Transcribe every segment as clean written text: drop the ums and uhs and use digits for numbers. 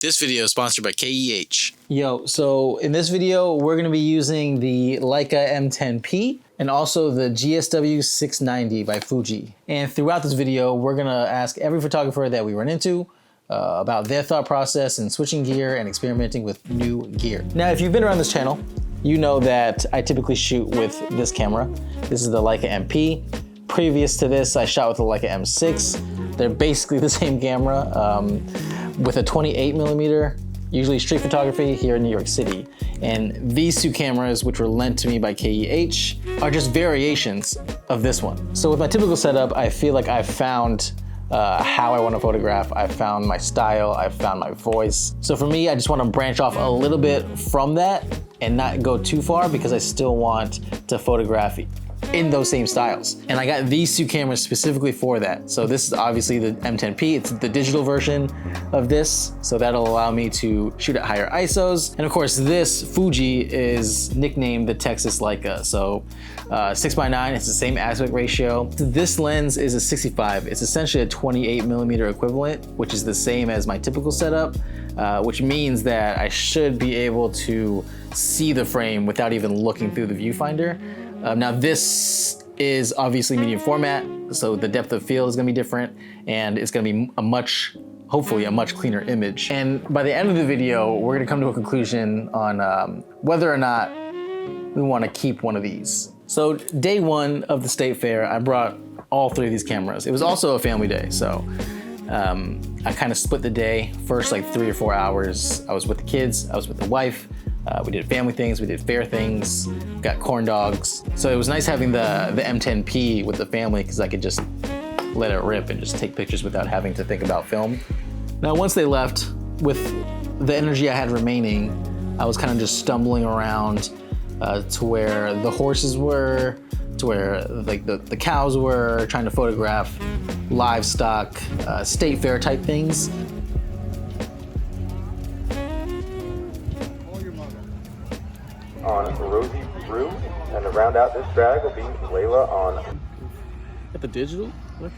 This video is sponsored by KEH. Yo, so in this video, we're gonna be using the Leica M10P and also the GSW 690 by Fuji. And throughout this video, we're gonna ask every photographer that we run into about their thought process in switching gear and experimenting with new gear. Now, if you've been around this channel, you know that I typically shoot with this camera. This is the Leica MP. Previous to this, I shot with the Leica M6. They're basically the same camera with a 28mm, usually street photography here in New York City. And these two cameras, which were lent to me by KEH, are just variations of this one. So with my typical setup, I feel like I've found how I want to photograph. I've found my style, I've found my voice. So for me, I just want to branch off a little bit from that and not go too far because I still want to photograph in those same styles. And I got these two cameras specifically for that. So this is obviously the M10P, it's the digital version of this. So that'll allow me to shoot at higher ISOs. And of course this Fuji is nicknamed the Texas Leica. So 6x9, it's the same aspect ratio. This lens is a 65. It's essentially a 28mm equivalent, which is the same as my typical setup, which means that I should be able to see the frame without even looking through the viewfinder. Now this is obviously medium format, so the depth of field is gonna be different and it's gonna be hopefully a much cleaner image. And by the end of the video, we're gonna come to a conclusion on whether or not we wanna keep one of these. So day one of the state fair, I brought all three of these cameras. It was also a family day, so I kind of split the day. First like 3 or 4 hours, I was with the kids, I was with the wife. We did family things, we did fair things, got corn dogs. So it was nice having the M10P with the family because I could just let it rip and just take pictures without having to think about film. Now, once they left, with the energy I had remaining, I was kind of just stumbling around to where the horses were, to where like the cows were, trying to photograph livestock, state fair type things. On Rosie Brew, and to round out this drag will be Layla on. At the digital? Yes.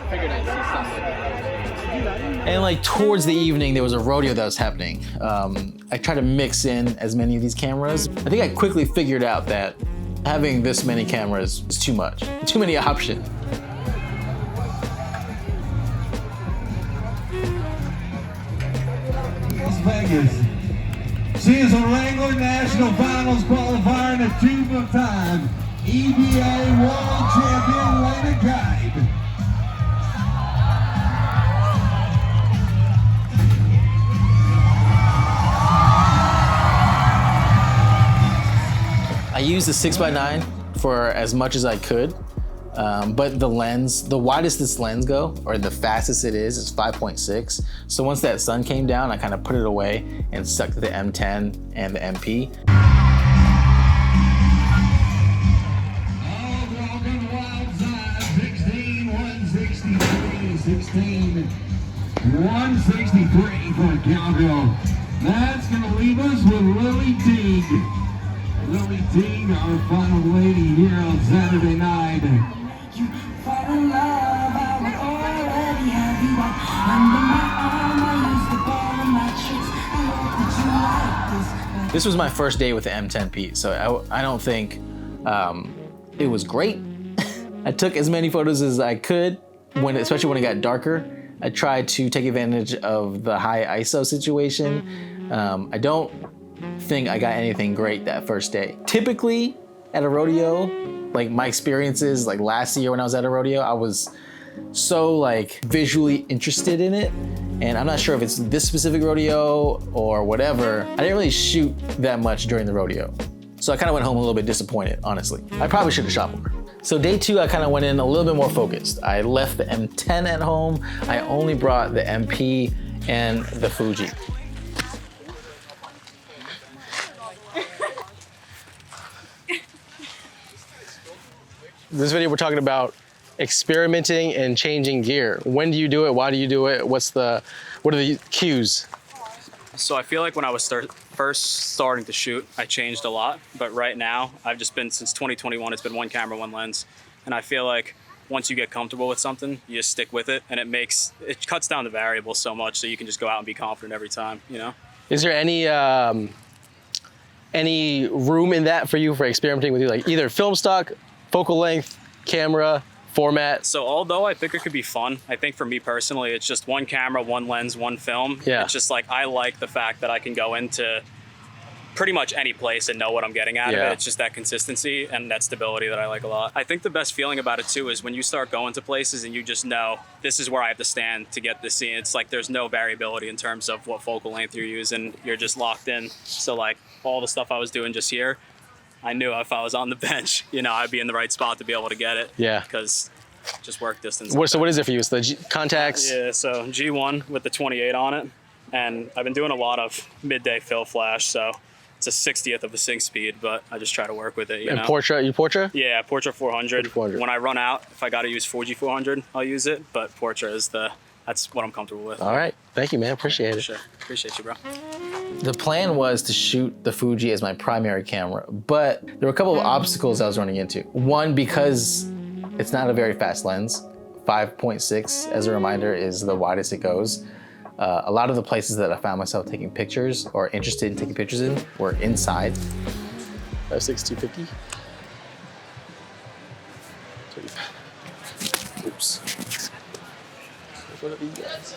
Figured I'd see something like that. And like towards the evening, there was a rodeo that was happening. I tried to mix in as many of these cameras. I think I quickly figured out that having this many cameras is too much, too many options. Vegas. She is a Wrangler National Finals qualifier and a two-time EBA World Champion, Layla Guide. I used the 6x9 for as much as I could, but the lens, the widest this lens go, or the fastest it is 5.6. So once that sun came down, I kind of put it away and stuck to the M10 and the MP. Walking wild side, 16, 163, 16, 163 for a cowgirl. That's gonna leave us with Lily Teague. Lily Teague, our final lady here on Saturday night. You fall in love, I would already have you under my arm. I used to follow my tricks. I hope that you like this. This was my first day with the M10P, so I don't think it was great. I took as many photos as I could, especially when it got darker. I tried to take advantage of the high ISO situation. I don't think I got anything great that first day. Typically at a rodeo, like my experiences like last year when I was at a rodeo, I was so like visually interested in it. And I'm not sure if it's this specific rodeo or whatever. I didn't really shoot that much during the rodeo. So I kind of went home a little bit disappointed, honestly. I probably should have shot more. So day two, I kind of went in a little bit more focused. I left the M10 at home. I only brought the MP and the Fuji. This video we're talking about experimenting and changing gear. When do you do it? Why do you do it? What are the cues? So I feel like when I was first starting to shoot, I changed a lot. But right now, I've just been, since 2021, it's been one camera, one lens. And I feel like once you get comfortable with something, you just stick with it, and it cuts down the variables so much, so you can just go out and be confident every time, you know? Is there any room in that for you for experimenting with like either film stock, focal length, camera, format? So although I think it could be fun, I think for me personally, it's just one camera, one lens, one film. Yeah. It's just like, I like the fact that I can go into pretty much any place and know what I'm getting out of it. It's just that consistency and that stability that I like a lot. I think the best feeling about it too is when you start going to places and you just know this is where I have to stand to get this scene. It's like there's no variability in terms of what focal length you're using. You're just locked in. So like all the stuff I was doing just here, I knew if I was on the bench, you know, I'd be in the right spot to be able to get it. Yeah. Because just work distance. So what is it for you? It's the contacts? Yeah, so G1 with the 28 on it. And I've been doing a lot of midday fill flash, so it's a 60th of a sync speed, but I just try to work with it, you know? Portra? Yeah, Portra 400. 400. When I run out, if I got to use Fuji 400, I'll use it, but Portra is that's what I'm comfortable with. All right. Thank you, man. Appreciate it. Sure. Appreciate you, bro. The plan was to shoot the Fuji as my primary camera, but there were a couple of obstacles I was running into. One, because it's not a very fast lens. 5.6, as a reminder, is the widest it goes. A lot of the places that I found myself taking pictures or interested in taking pictures in were inside. 5.6 250. Oops. What are these guys?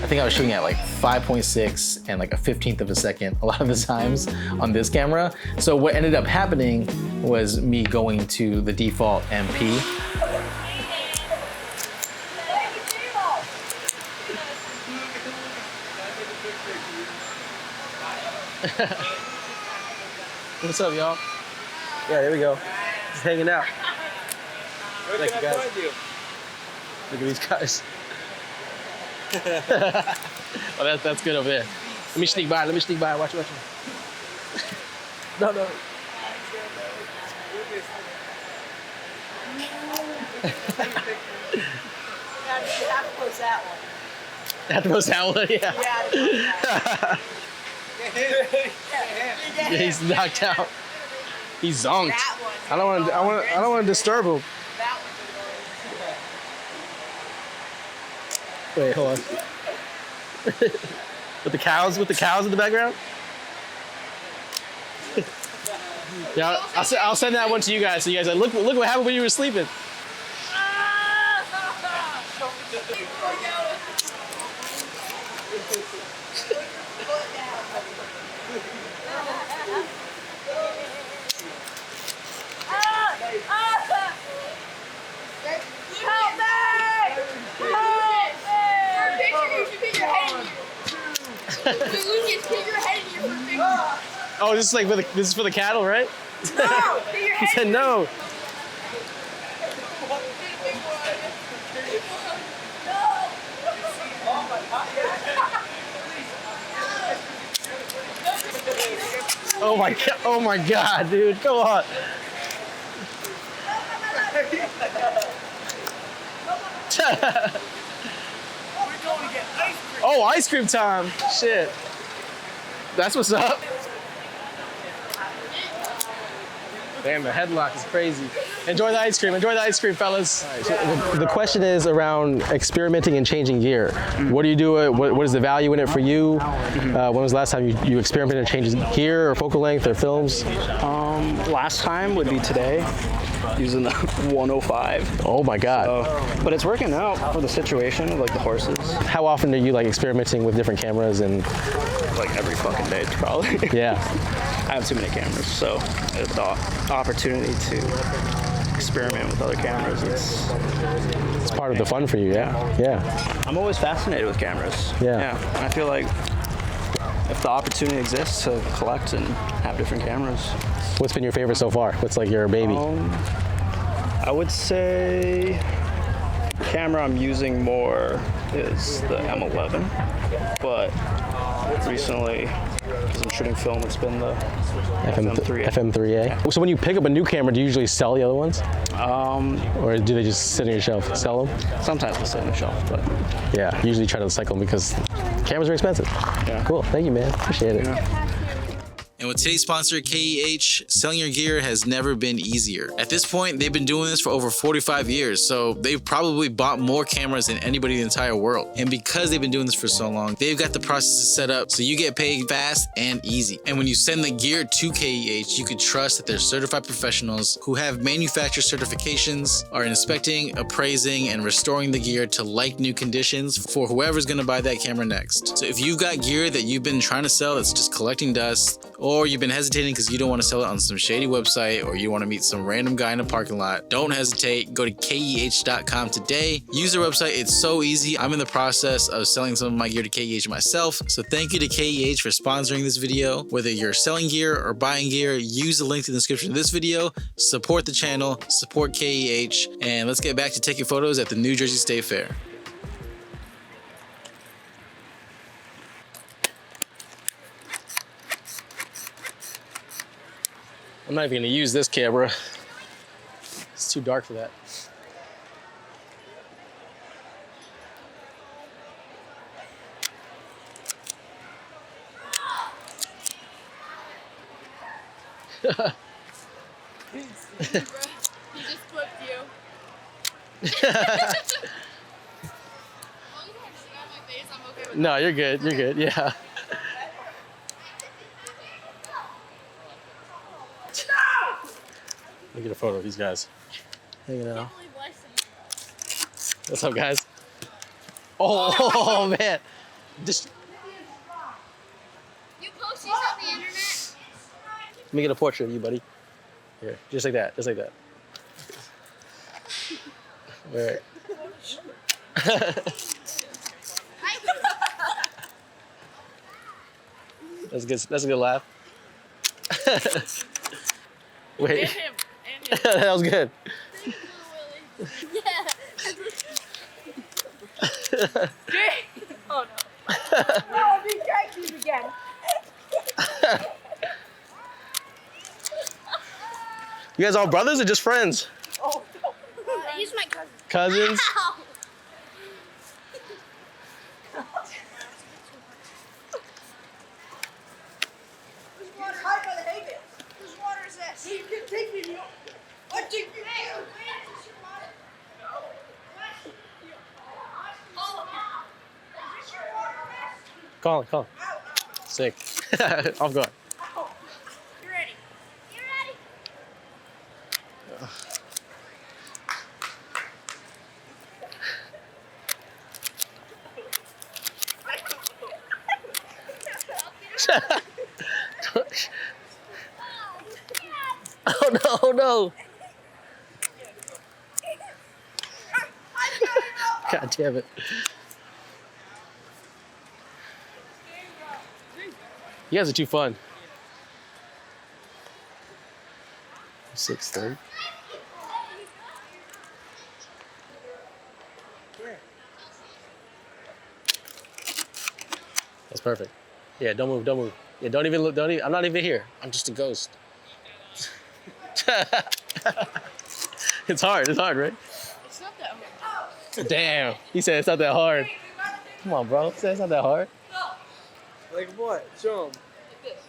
I think I was shooting at like 5.6 and like a 15th of a second a lot of the times on this camera. So what ended up happening was me going to the default MP. What's up, y'all? Yeah, there we go. Just hanging out. Where can I find you? Look at these guys. Oh, that's good over there. Let me sneak by. Watch. No. You have to post that one. Have to post that one? Yeah. Yeah, Yeah, he's knocked out. He's zonked. that one. I don't want to disturb him. That one. Wait, hold on. With the cows in the background? Yeah, I'll send that one to you guys so you guys are like, look what happened when you were sleeping. Oh, this is for the cattle, right? No, He said no. Oh my god, dude, come on. Oh, ice cream time. Shit. That's what's up. Damn, the headlock is crazy. Enjoy the ice cream, fellas. Right, so the question is around experimenting and changing gear. What do you do? What is the value in it for you? When was the last time you experimented and changed gear or focal length or films? Last time would be today, using the 105. Oh my God. But it's working out for the situation of like the horses. How often are you like experimenting with different cameras and? Like every fucking day, probably. Yeah. I have too many cameras, so the opportunity to experiment with other cameras It's part of the fun for you, yeah? Yeah. I'm always fascinated with cameras. Yeah. And I feel like if the opportunity exists to collect and have different cameras. What's been your favorite so far? What's like your baby? I would say the camera I'm using more is the M11, but recently because I'm shooting film. It's been the FM3A. FM3A. So when you pick up a new camera, do you usually sell the other ones? Or do they just sit on your shelf? Sell them? Sometimes they'll sit on the shelf, but yeah, usually try to cycle them because cameras are expensive. Yeah. Cool. Thank you, man. Appreciate it. Yeah. And with today's sponsor, KEH, selling your gear has never been easier. At this point, they've been doing this for over 45 years, so they've probably bought more cameras than anybody in the entire world. And because they've been doing this for so long, they've got the processes set up so you get paid fast and easy. And when you send the gear to KEH, you can trust that they're certified professionals who have manufacturer certifications, are inspecting, appraising, and restoring the gear to like new conditions for whoever's gonna buy that camera next. So if you've got gear that you've been trying to sell that's just collecting dust, or you've been hesitating because you don't want to sell it on some shady website, or you want to meet some random guy in a parking lot, don't hesitate. Go to KEH.com today. Use their website. It's so easy. I'm in the process of selling some of my gear to KEH myself. So thank you to KEH for sponsoring this video. Whether you're selling gear or buying gear, use the link in the description of this video. Support the channel, support KEH, and let's get back to taking photos at the New Jersey State Fair. I'm not even gonna use this camera. It's too dark for that. He just flipped you. No, you're good. You're good. Yeah. Let me get a photo of these guys. Hanging out. What's up, guys? Oh, man. Just. You post these on the internet? Let me get a portrait of you, buddy. Here, just like that. Just like that. All right. That's good. That's a good laugh. Wait. And him. That was good. Yeah. Oh no. No, be drinking again. You guys all brothers or just friends? Oh no. He's my cousin. Cousins? Ow. Whose water is this? You can take me. What did you do? Call him. Sick. I'm going. You ready? You ready? Oh no. God damn it. You guys are too fun. 6:30. That's perfect. Yeah, don't move, don't move. Yeah, don't even look, I'm not even here. I'm just a ghost. It's hard, right? It's not that hard. Damn, he said it's not that hard. Come on, bro, say it's not that hard. Like what? Show him. Like this.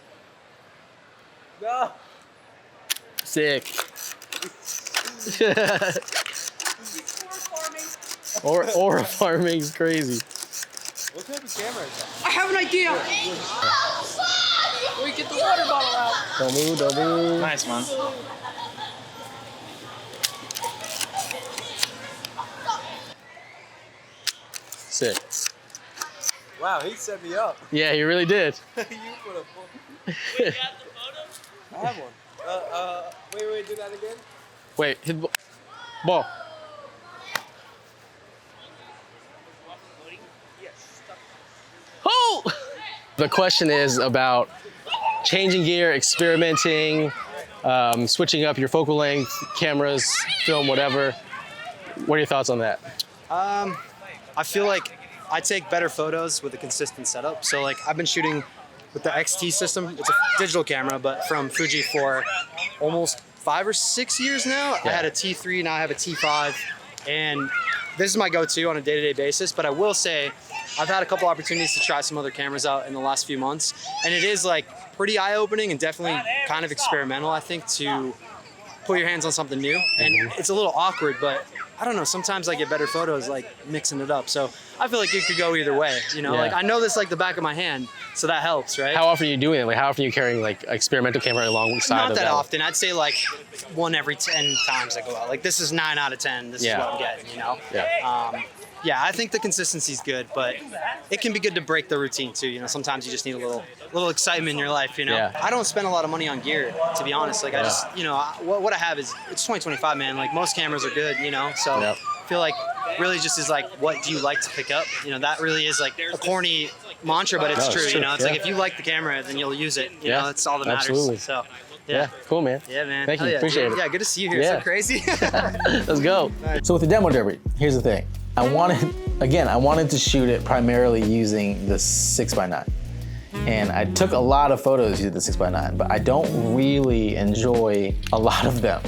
No. Sick. Aura farming is crazy. What type of camera is that? I have an idea. We get the water bottle out. Don't move, don't move. Nice, man. Sick. Wow, he set me up. Yeah, he really did. You put a full... Wait, you have the photo? I have one. Wait, do that again? Wait, hit the ball. Oh! The question is about changing gear, experimenting, switching up your focal length, cameras, film, whatever. What are your thoughts on that? I feel like I take better photos with a consistent setup. So like I've been shooting with the XT system. It's a digital camera, but from Fuji for almost 5 or 6 years now. I had a T3, now I have a T5, and this is my go-to on a day-to-day basis. But I will say, I've had a couple opportunities to try some other cameras out in the last few months, and it is like pretty eye-opening and definitely kind of experimental, I think, to put your hands on something new. And it's a little awkward, but I don't know, sometimes I get better photos like mixing it up. So I feel like it could go either way, you know? Like I know this like the back of my hand, so that helps, right? How often are you doing it? Like how often are you carrying like experimental camera alongside Not of that often. I'd say like 1 every 10 times I go out. Like this is 9 out of 10. This is what I'm getting, you know? Yeah, I think the consistency's good, but it can be good to break the routine too. You know, sometimes you just need a little excitement in your life, you know? I don't spend a lot of money on gear, to be honest. Like I just, you know, what I have is, it's 2025, man. Like most cameras are good, you know? So I feel like really just is like, what do you like to pick up? You know, that really is like a corny mantra, but it's true, you know? It's like, if you like the camera, then you'll use it. You know, that's all that matters. Absolutely. So. Yeah, cool, man. Yeah, man. Thank you, appreciate it. Yeah, good to see you here. So crazy. Let's go. So with the demo derby, here's the thing. I wanted to shoot it primarily using the 6x9. And I took a lot of photos using the 6x9, but I don't really enjoy a lot of them.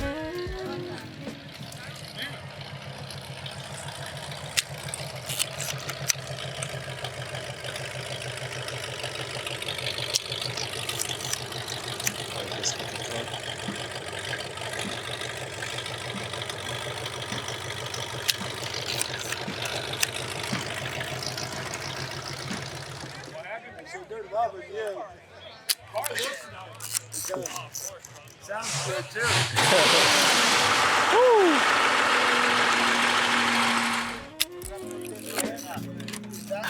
Sounds good too.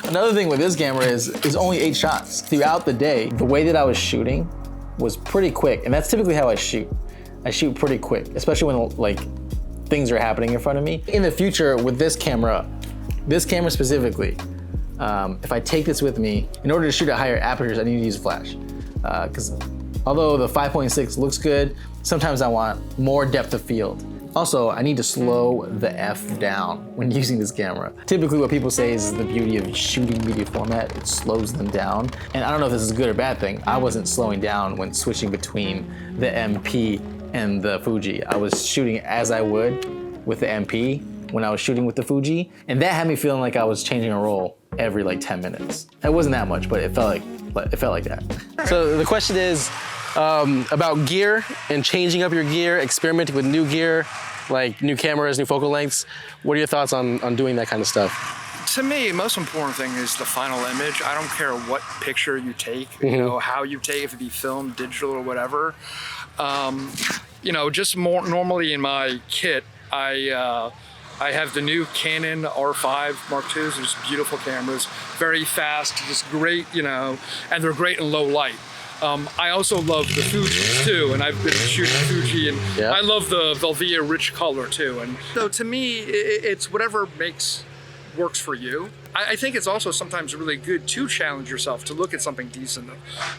Another thing with this camera is only 8 shots. Throughout the day, the way that I was shooting was pretty quick, and that's typically how I shoot. I shoot pretty quick, especially when like things are happening in front of me. In the future, with this camera specifically, if I take this with me, in order to shoot at higher apertures, I need to use a flash. Because although the 5.6 looks good, sometimes I want more depth of field. Also, I need to slow the F down when using this camera. Typically what people say is the beauty of shooting media format, it slows them down. And I don't know if this is a good or bad thing. I wasn't slowing down when switching between the MP and the Fuji. I was shooting as I would with the MP when I was shooting with the Fuji. And that had me feeling like I was changing a roll every like 10 minutes. It wasn't that much, but it felt like that. So the question is about gear and changing up your gear, experimenting with new gear, like new cameras, new focal lengths. What are your thoughts on doing that kind of stuff? To me, the most important thing is the final image. I don't care what picture you take, you know, how you take, if it be film, digital, or whatever. You know, just more normally in my kit, I have the new Canon R5 Mark IIs. They're just beautiful cameras, very fast, just great, you know, and they're great in low light. I also love the Fujis too, and I've been shooting Fuji, and I love the Velvia rich color too. And so to me, it's whatever works for you. I think it's also sometimes really good to challenge yourself to look at something decent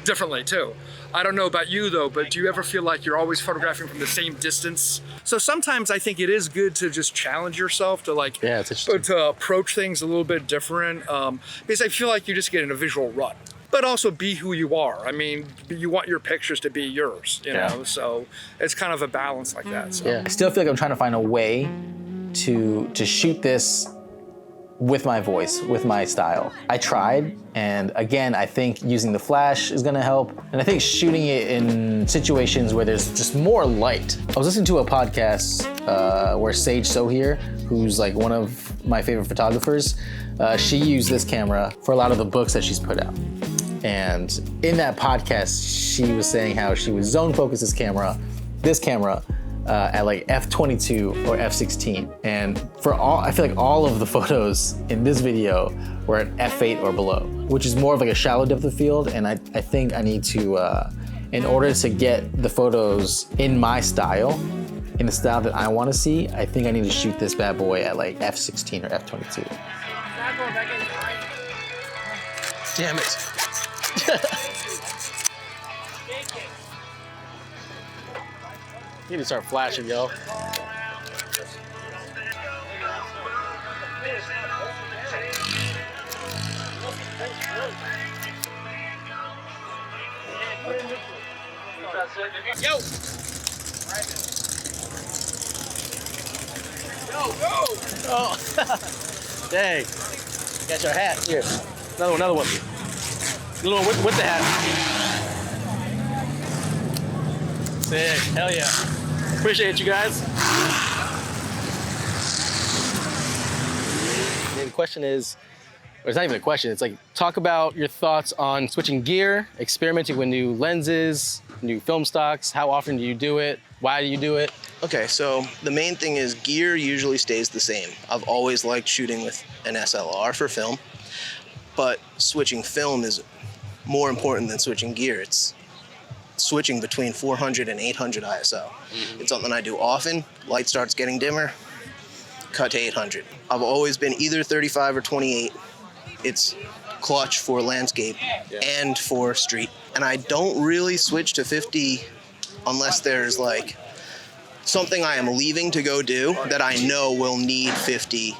differently too. I don't know about you though, but do you ever feel like you're always photographing from the same distance? So sometimes I think it is good to just challenge yourself to like, to approach things a little bit different, because I feel like you just get in a visual rut. But also be who you are. I mean, you want your pictures to be yours, you know? So it's kind of a balance like that. So. I still feel like I'm trying to find a way to shoot this with my voice, with my style. I tried, and again, I think using the flash is gonna help. And I think shooting it in situations where there's just more light. I was listening to a podcast where Sage Sohir, who's like one of my favorite photographers, she used this camera for a lot of the books that she's put out. And in that podcast, she was saying how she would zone focus this camera at like f22 or f16. And I feel like all of the photos in this video were at f8 or below, which is more of like a shallow depth of field. And I think I need to, in order to get the photos in my style, in the style that I want to see, I think I need to shoot this bad boy at like f16 or f22. Damn it. You need to start flashing, yo. Yo! Oh, dang. Got your hat. Here. Another one. Little one with the hat. Sick. Hell yeah. Appreciate you guys. And the question is, or it's not even a question, it's like, talk about your thoughts on switching gear, experimenting with new lenses, new film stocks. How often do you do it? Why do you do it? Okay, so the main thing is gear usually stays the same. I've always liked shooting with an SLR for film, but switching film is more important than switching gear. It's switching between 400 and 800 ISO. It's something I do often. Light starts getting dimmer, cut to 800. I've always been either 35 or 28. It's clutch for landscape and for street. And I don't really switch to 50 unless there's like something I am leaving to go do that I know will need 50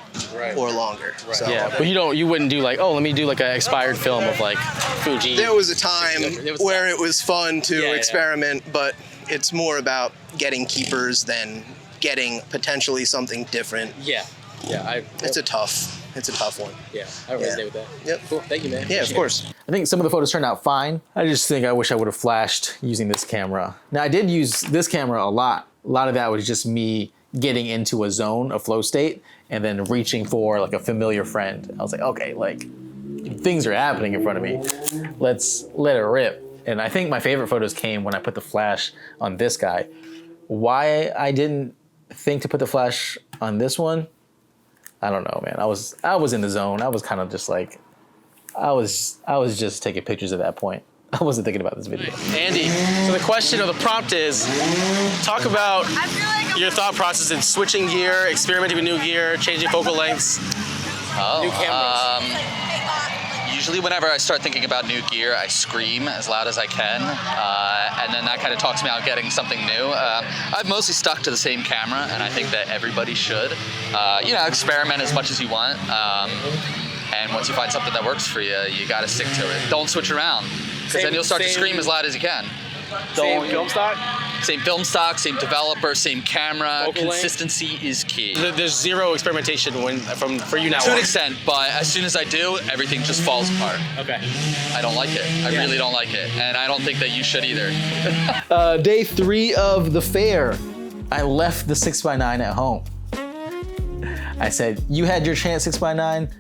or longer. So, yeah, but you wouldn't do like, oh, let me do like an expired film of like Fuji. There was a time where it was fun to experiment, but it's more about getting keepers than getting potentially something different. Yeah. It's a tough one. Yeah, I resonate with that. Yep. Cool. Thank you, man. Yeah, of course. I think some of the photos turned out fine. I just think I wish I would have flashed using this camera. Now, I did use this camera a lot. A lot of that was just me getting into a zone, a flow state, and then reaching for like a familiar friend. I was like, okay, like things are happening in front of me. Let's let it rip. And I think my favorite photos came when I put the flash on this guy. Why I didn't think to put the flash on this one, I don't know, man. I was in the zone. I was kind of just like, I was just taking pictures at that point. I wasn't thinking about this video. Andy, so the question or the prompt is, talk about your thought process in switching gear, experimenting with new gear, changing focal lengths, new cameras. Usually whenever I start thinking about new gear, I scream as loud as I can, and then that kind of talks me out getting something new. I've mostly stuck to the same camera, and I think that everybody should. Experiment as much as you want, and once you find something that works for you, you got to stick to it. Don't switch around, because then you'll start to scream as loud as you can. Same film stock? Same film stock, same developer, same camera. Focal Consistency is key. There's zero experimentation for you now. To an extent, but as soon as I do, everything just falls apart. Okay. I don't like it. I really don't like it, and I don't think that you should either. Day 3 of the fair. I left the 6x9 at home. I said, you had your chance 6x9.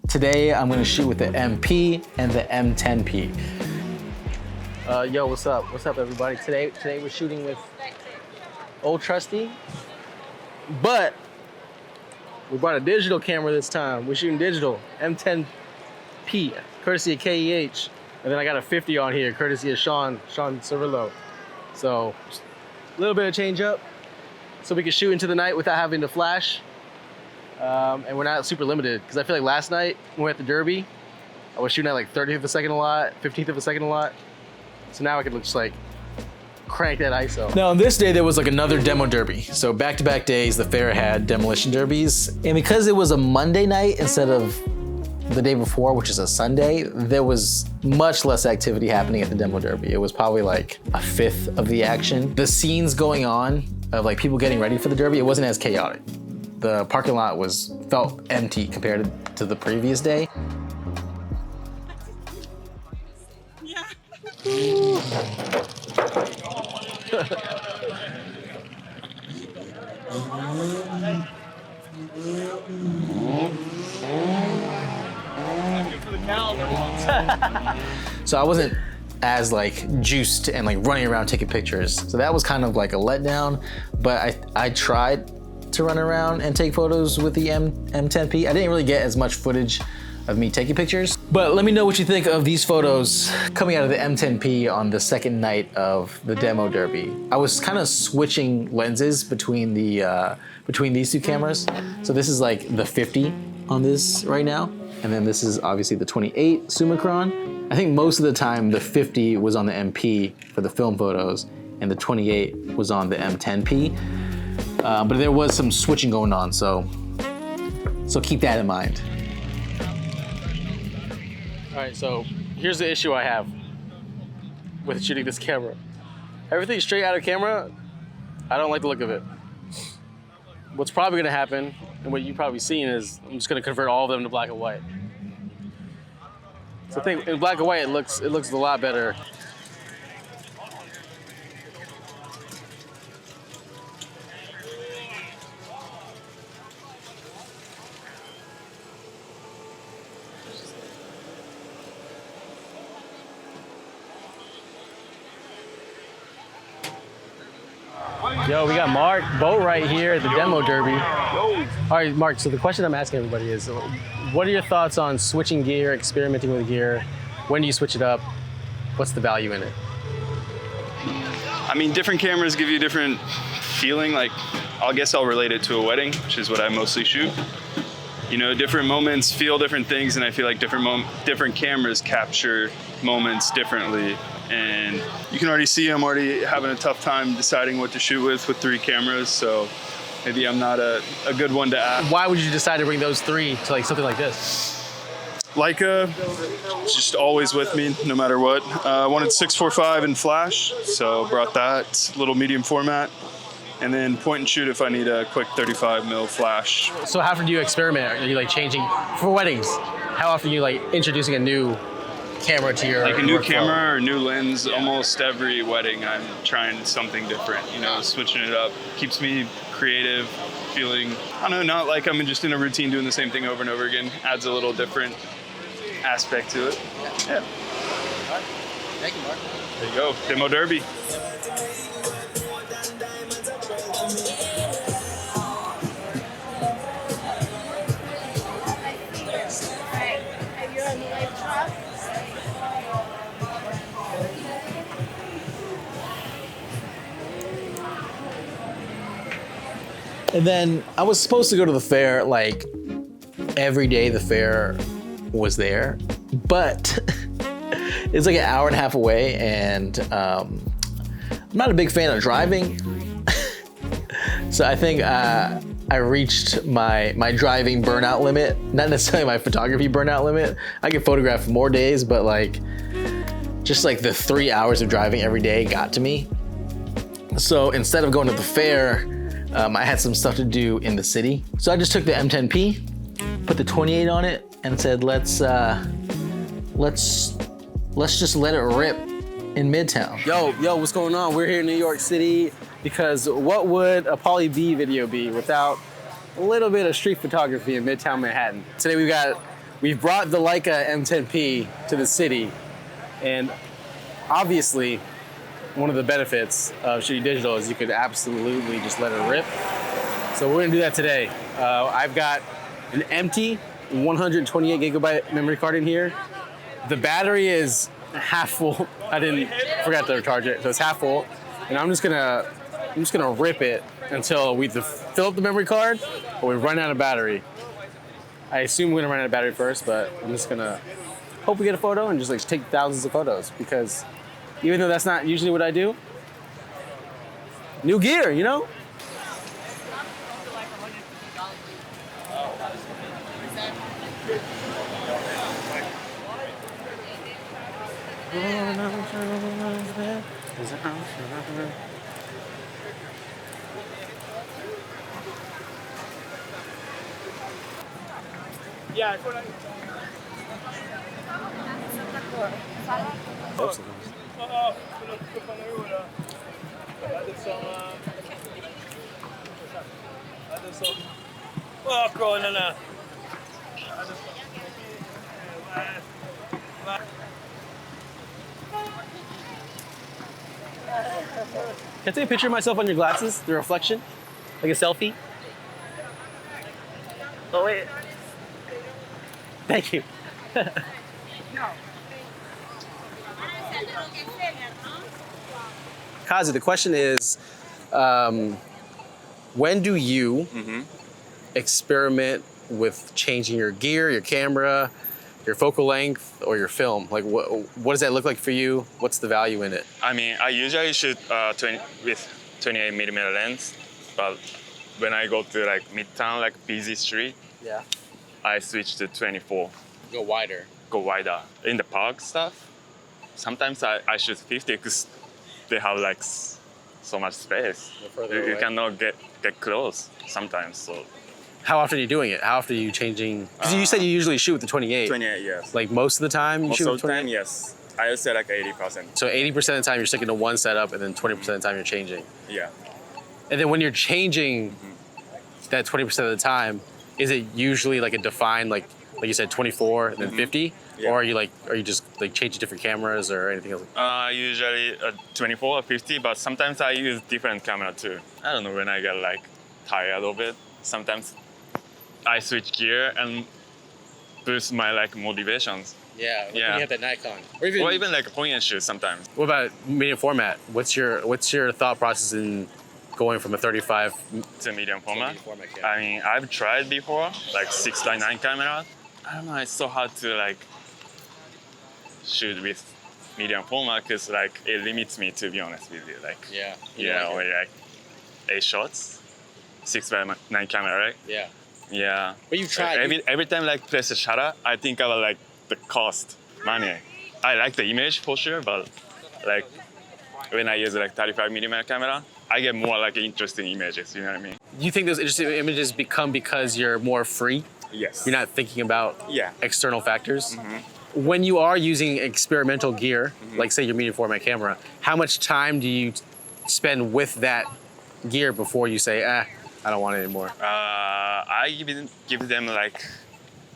Today, I'm gonna shoot with the MP and the M10P. Yo, what's up? What's up, everybody? Today we're shooting with old trusty, but we brought a digital camera this time. We're shooting digital, M10P, courtesy of KEH. And then I got a 50 on here, courtesy of Sean Cirillo. So, a little bit of change up, so we can shoot into the night without having to flash. And we're not super limited, because I feel like last night when we were at the Derby, I was shooting at like 30th of a second a lot, 15th of a second a lot. So now I could just like crank that ISO. Now on this day, there was like another demo derby. So back-to-back days, the fair had demolition derbies. And because it was a Monday night instead of the day before, which is a Sunday, there was much less activity happening at the demo derby. It was probably like a fifth of the action. The scenes going on of like people getting ready for the derby, it wasn't as chaotic. The parking lot felt empty compared to the previous day. So I wasn't as like juiced and like running around taking pictures. So that was kind of like a letdown, but I tried to run around and take photos with the M10P. I didn't really get as much footage of me taking pictures, but let me know what you think of these photos coming out of the M10P on the second night of the demo derby. I was kind of switching lenses between these two cameras. So this is like the 50 on this right now, and then this is obviously the 28 Summicron. I think most of the time the 50 was on the MP for the film photos, and the 28 was on the M10P. But there was some switching going on, so keep that in mind. All right, so here's the issue I have. with shooting this camera. Everything straight out of camera, I don't like the look of it. What's probably gonna happen, and what you've probably seen, is I'm just gonna convert all of them to black and white. So I think in black and white, it looks a lot better. Yo, we got Mark Boat right here at the demo derby. All right, Mark, so the question I'm asking everybody is, what are your thoughts on switching gear, experimenting with gear? When do you switch it up? What's the value in it? I mean, different cameras give you a different feeling. Like, I guess I'll relate it to a wedding, which is what I mostly shoot. You know, different moments feel different things, and I feel like different cameras capture moments differently. And you can already see I'm already having a tough time deciding what to shoot with 3 cameras, so maybe I'm not a good one to ask. Why would you decide to bring those 3 to like something like this? Leica, it's just always with me, no matter what. I wanted 645 in flash, so brought that, little medium format. And then point and shoot if I need a quick 35mm flash. So how often do you experiment? Are you like changing, for weddings, how often are you like introducing a new camera to your like a new workflow? camera or new lens? Almost every wedding I'm trying something different, you know, switching it up. Keeps me creative, feeling, I don't know, not like I'm just in a routine doing the same thing over and over again. Adds a little different aspect to it. Yeah. All right. Thank you, Mark. There you go, Demo Derby. And then I was supposed to go to the fair like every day the fair was there, but it's like an hour and a half away, and I'm not a big fan of driving. So I think I reached my driving burnout limit, not necessarily my photography burnout limit. I can photograph more days, but like just like the 3 hours of driving every day got to me. So instead of going to the fair, I had some stuff to do in the city. So I just took the M10P, put the 28 on it, and said, let's just let it rip in Midtown. Yo, what's going on? We're here in New York City because what would a Poly B video be without a little bit of street photography in Midtown Manhattan? Today we've brought the Leica M10P to the city, and obviously, one of the benefits of shooting digital is you could absolutely just let it rip. So we're gonna do that today. I've got an empty 128 gigabyte memory card in here. The battery is half full. Forgot to charge it, so it's half full. And I'm just gonna rip it until we either fill up the memory card or we run out of battery. I assume we're gonna run out of battery first, but I'm just gonna hope we get a photo and just like take thousands of photos, because even though that's not usually what I do, new gear, you know? Yeah, Can I take a picture of myself on your glasses, the reflection? Like a selfie? Oh, wait. Thank you. Kazi, the question is, when do you experiment with changing your gear, your camera, your focal length, or your film? Like, what does that look like for you? What's the value in it? I mean, I usually shoot with 28mm lens, but when I go to like Midtown, like busy street, yeah, I switch to 24. Go wider. Go wider in the park stuff. sometimes I shoot 50 because they have like so much space. You cannot get close sometimes. So. How often are you doing it? How often are you changing? Because you said you usually shoot with the 28. 28, yes. Like most of the time you shoot with 28? Most of the time, yes. I would say like 80%. So 80% of the time you're sticking to one setup, and then 20% of the time you're changing. Yeah. And then when you're changing that 20% of the time, is it usually like a defined, like you said, 24 and then 50? Yeah. Or are you just like changing different cameras or anything else? Usually 24 or 50, but sometimes I use different camera too. I don't know, when I get like tired of it, sometimes I switch gear and boost my like motivations. Yeah, like when you have that Nikon. Or even like a point and shoot sometimes. What about medium format? What's your thought process in going from a 35 to medium format? Yeah. I mean, I've tried before, like 6x9 camera. I don't know, it's so hard to like shoot with medium format because like it limits me, to be honest with you. Like only like 8 shots, 6x9 camera, right? Yeah. Yeah. But you've tried. Every time like press the shutter, I think about like the cost, money. I like the image for sure, but like when I use like 35mm camera, I get more like interesting images. You know what I mean? Do you think those interesting images become because you're more free? Yes. You're not thinking about external factors. Mm-hmm. When you are using experimental gear, like say your medium format camera, how much time do you spend with that gear before you say, I don't want it anymore? I give them like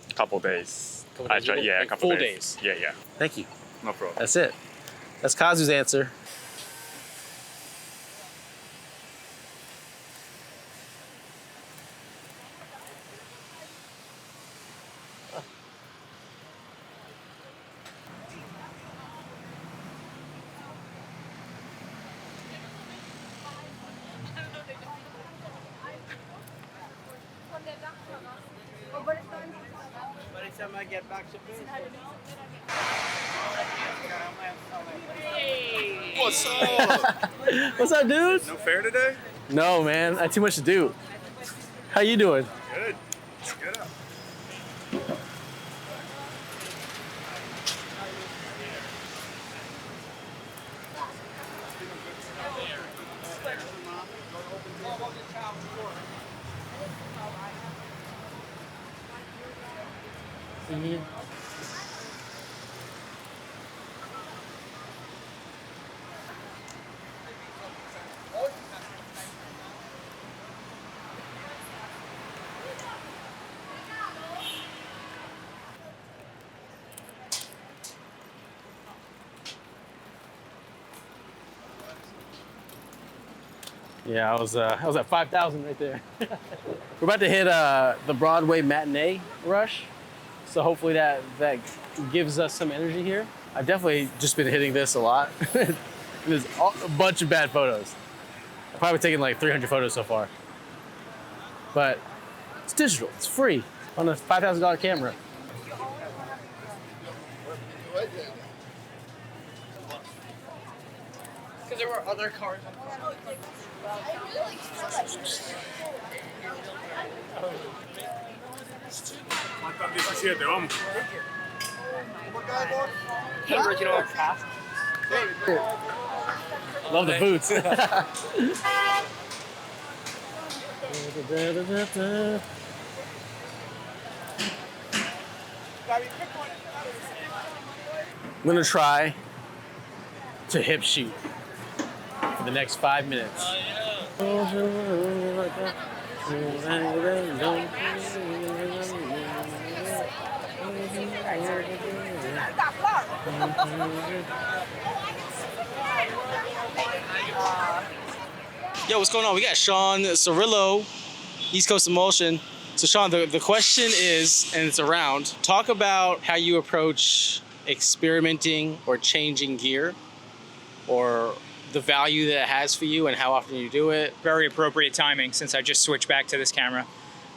a couple days. I try, a couple full days. Yeah. Thank you. No problem. That's it. That's Kazu's answer. I get back to What's up? What's up, dude? No fair today? No, man. I had too much to do. How you doing? Good. It's good up. Yeah, I was at 5,000 right there. We're about to hit the Broadway matinee rush, so hopefully that gives us some energy here. I've definitely just been hitting this a lot. There's a bunch of bad photos. I've probably taken like 300 photos so far. But it's digital, it's free on a $5,000 camera. Because there were other cars on Vamos. Original cast. Love the boots. I'm gonna try to hip shoot for the next 5 minutes. Yo, what's going on? We got Sean Cirillo, East Coast Emulsion. So Sean, the question is, and it's around, talk about how you approach experimenting or changing gear, or the value that it has for you and how often you do it. Very appropriate timing since I just switched back to this camera.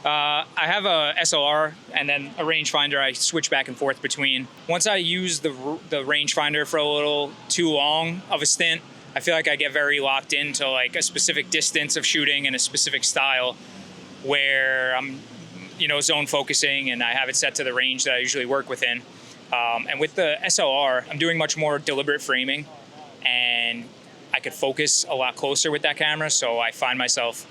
I have a SLR and then a rangefinder I switch back and forth between. Once I use the rangefinder for a little too long of a stint, I feel like I get very locked into like a specific distance of shooting and a specific style where I'm, zone focusing and I have it set to the range that I usually work within. And with the SLR, I'm doing much more deliberate framing, and I could focus a lot closer with that camera. So I find myself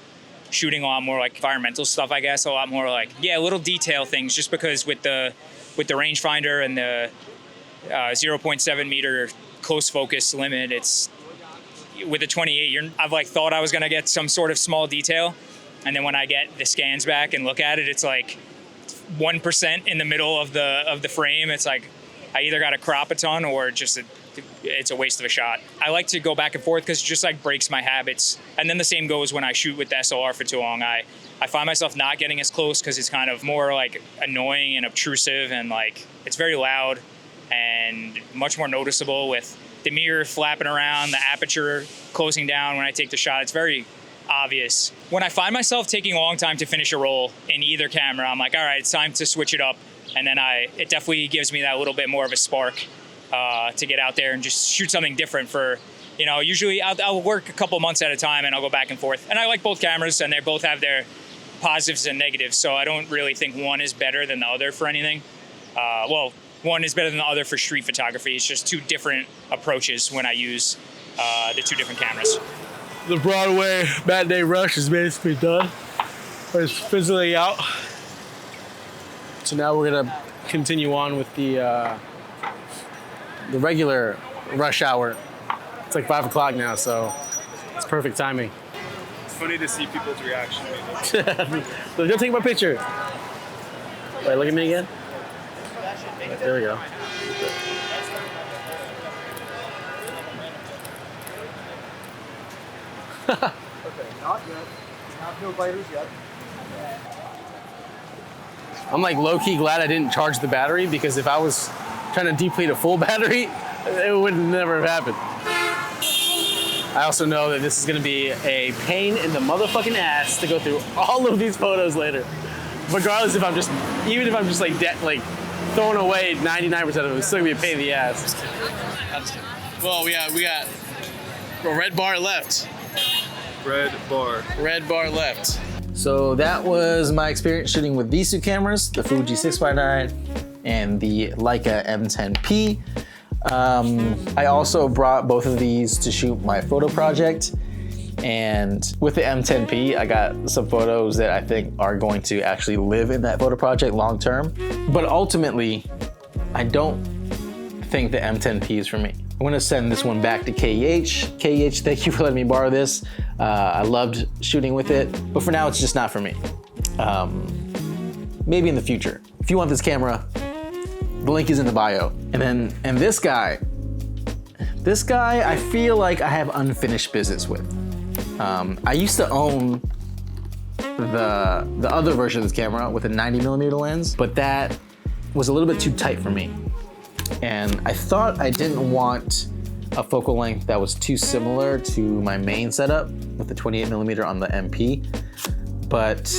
shooting a lot more like environmental stuff, I guess, a lot more like, little detail things, just because with the rangefinder and the 0.7 meter close focus limit, it's with the 28, I've like thought I was gonna get some sort of small detail, and then when I get the scans back and look at it, it's like 1% in the middle of the frame. It's like I either got to crop a ton or just it's a waste of a shot. I like to go back and forth because it just like breaks my habits. And then the same goes when I shoot with the SLR for too long. I find myself not getting as close because it's kind of more like annoying and obtrusive, and like it's very loud and much more noticeable with the mirror flapping around, the aperture closing down when I take the shot. It's very obvious. When I find myself taking a long time to finish a roll in either camera, I'm like, all right, it's time to switch it up. And then it definitely gives me that little bit more of a spark to get out there and just shoot something different for, usually I'll work a couple months at a time and I'll go back and forth. And I like both cameras, and they both have their positives and negatives. So I don't really think one is better than the other for anything. One is better than the other for street photography. It's just two different approaches when I use the two different cameras. The Broadway matinee rush is basically done. It's fizzling out. So now we're gonna continue on with the regular rush hour. It's like 5 o'clock now, so it's perfect timing. It's funny to see people's reaction. Go take my picture. Wait, look at me again. There we go. Okay, not yet. Not no biters yet. I'm like low-key glad I didn't charge the battery, because if I was trying to deplete a full battery, it would never have happened. I also know that this is gonna be a pain in the motherfucking ass to go through all of these photos later. Regardless if I'm just, even if I'm just like throwing away 99% of them, it's still gonna be a pain in the ass. Well, we got a red bar left. Red bar left. So that was my experience shooting with these two cameras, the Fuji 6x9 and the Leica M10P. I also brought both of these to shoot my photo project. And with the M10P, I got some photos that I think are going to actually live in that photo project long term. But ultimately, I don't think the M10P is for me. I'm gonna send this one back to KEH. KEH, thank you for letting me borrow this. I loved shooting with it, but for now it's just not for me. Maybe in the future. If you want this camera, the link is in the bio. And this guy, I feel like I have unfinished business with. I used to own the other version of this camera with a 90mm lens, but that was a little bit too tight for me. And I thought I didn't want a focal length that was too similar to my main setup with the 28mm on the MP, but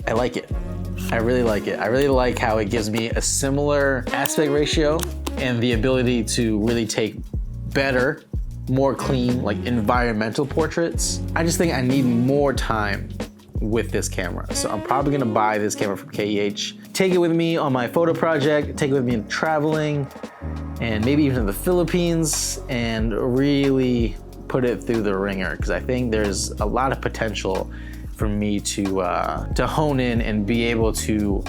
I like it. I really like it. I really like how it gives me a similar aspect ratio and the ability to really take better, more clean, like environmental portraits. I just think I need more time with this camera. So I'm probably gonna buy this camera from KEH, take it with me on my photo project, take it with me in traveling, and maybe even to the Philippines, and really put it through the ringer, because I think there's a lot of potential for me to hone in and be able to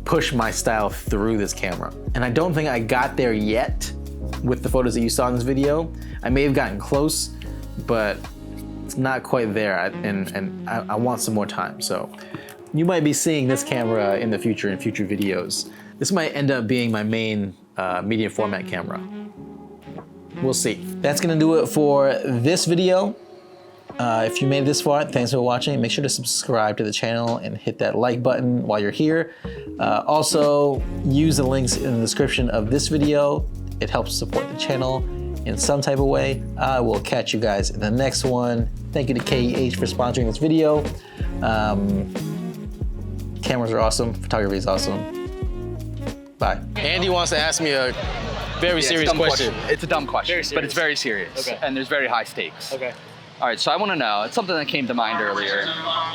push my style through this camera. And I don't think I got there yet with the photos that you saw in this video. I may have gotten close, but it's not quite there, and I want some more time. So you might be seeing this camera in the future, in future videos. This might end up being my main medium format camera. We'll see. That's gonna do it for this video. If you made it this far, thanks for watching. Make sure to subscribe to the channel and hit that like button while you're here. Also, use the links in the description of this video. It helps support the channel in some type of way. I will catch you guys in the next one. Thank you to KEH for sponsoring this video. Cameras are awesome, photography is awesome. Bye. Andy wants to ask me a very serious question. It's a dumb question, but it's very serious. Okay. And there's very high stakes. Okay. All right, so I want to know, it's something that came to mind earlier.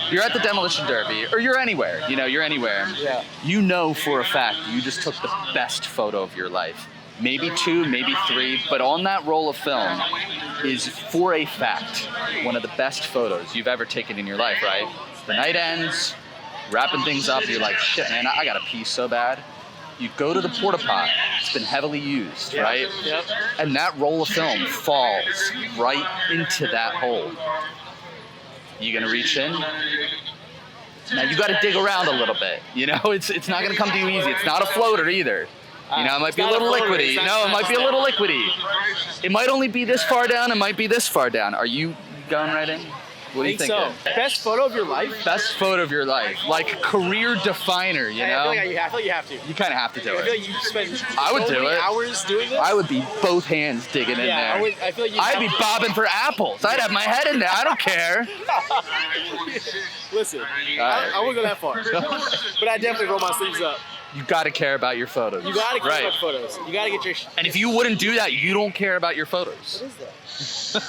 You're at the Demolition Derby, or you're anywhere, you're anywhere. Yeah. You know for a fact you just took the best photo of your life. Maybe 2, maybe 3, but on that roll of film is, for a fact, one of the best photos you've ever taken in your life, right? The night ends, wrapping things up, you're like, shit, man, I gotta pee so bad. You go to the porta pot, it's been heavily used, right? Yep. And that roll of film falls right into that hole. You gonna reach in? Now you gotta dig around a little bit, it's not gonna come to you easy. It's not a floater either. It might be a little liquidy. No, it might be a little liquidy. It might only be this far down, it might be this far down. Are you going right in? What do you think? So. Best photo of your life? Best photo of your life. Like career definer, you know? I feel like you have to. You kind of have to do it. I feel like you spend I would do it. hours doing this. I would be both hands digging in there. I feel like I'd be bobbing for apples. I'd have my head in there. I don't care. Listen, I wouldn't go that far. But I definitely roll my sleeves up. You got to care about your photos. You got to care about photos. You got to get your... And if you wouldn't do that, you don't care about your photos.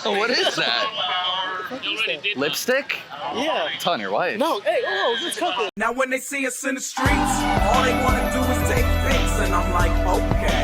What is that? What is that? Lipstick? Yeah. It's on your wife. No, hey, let's cook it. Now when they see us in the streets, all they want to do is take pics, and I'm like, okay.